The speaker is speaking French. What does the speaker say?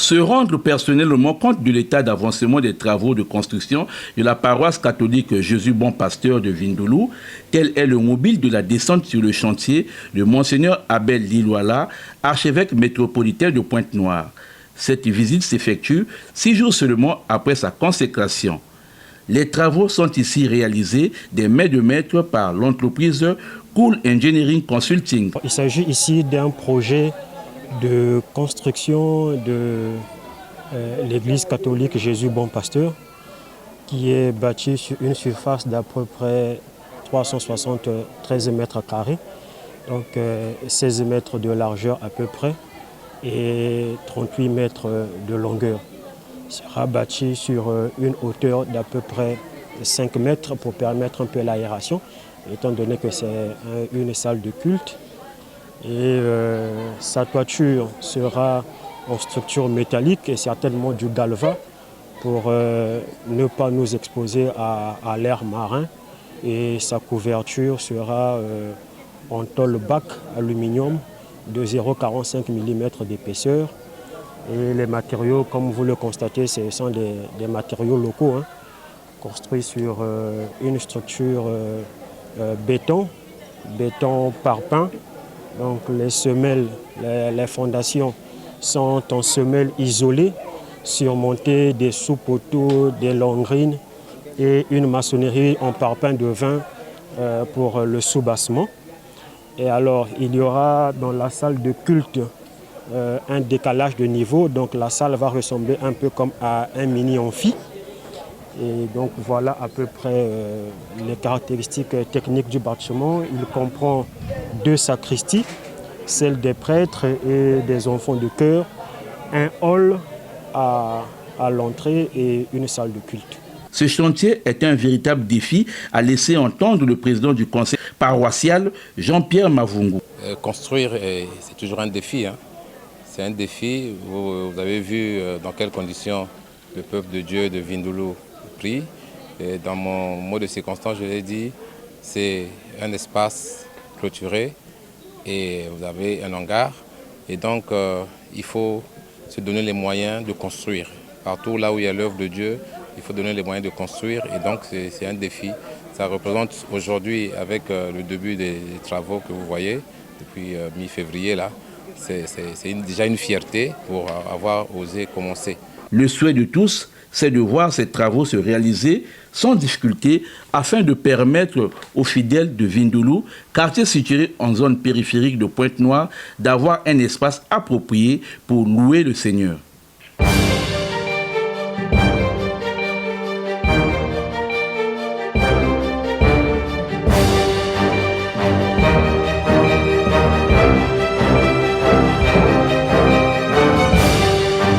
Se rendre personnellement compte de l'état d'avancement des travaux de construction de la paroisse catholique Jésus Bon Pasteur de Vindoulou, tel est le mobile de la descente sur le chantier de Monseigneur Abel Lilouala, archevêque métropolitain de Pointe-Noire. Cette visite s'effectue 6 jours seulement après sa consécration. Les travaux sont ici réalisés des mains de maître par l'entreprise Cool Engineering Consulting. Il s'agit ici d'un projet de construction de l'église catholique Jésus Bon Pasteur qui est bâtie sur une surface d'à peu près 373 mètres carrés, donc 16 mètres de largeur à peu près et 38 mètres de longueur. Il sera bâti sur une hauteur d'à peu près 5 mètres pour permettre un peu l'aération, étant donné que c'est une salle de culte. Et sa toiture sera en structure métallique et certainement du galva pour ne pas nous exposer à l'air marin. Et sa couverture sera en tôle bac aluminium de 0,45 mm d'épaisseur. Et les matériaux, comme vous le constatez, ce sont des matériaux locaux, hein, construits sur une structure béton parpaing. Donc les semelles, les fondations sont en semelles isolées, surmontées des sous-poteaux, des longrines et une maçonnerie en parpaing de 20 pour le soubassement. Et alors il y aura dans la salle de culte un décalage de niveau, donc la salle va ressembler un peu comme à un mini-amphi. Et donc voilà à peu près les caractéristiques techniques du bâtiment. Il comprend 2 sacristies, celle des prêtres et des enfants de chœur, un hall à l'entrée et une salle de culte. Ce chantier est un véritable défi, a laissé entendre le président du conseil paroissial, Jean-Pierre Mavungu. Construire, c'est toujours un défi, hein. C'est un défi. Vous avez vu dans quelles conditions le peuple de Dieu de Vindoulou prie. Et dans mon mot de circonstance, je l'ai dit, c'est un espace clôturé et vous avez un hangar. Et donc, il faut se donner les moyens de construire. Partout là où il y a l'œuvre de Dieu, il faut donner les moyens de construire. Et donc, c'est un défi. Ça représente aujourd'hui, avec le début des travaux que vous voyez, depuis mi-février, là, c'est déjà une fierté pour avoir osé commencer. Le souhait de tous, c'est de voir ces travaux se réaliser sans difficulté afin de permettre aux fidèles de Vindoulou, quartier situé en zone périphérique de Pointe-Noire, d'avoir un espace approprié pour louer le Seigneur.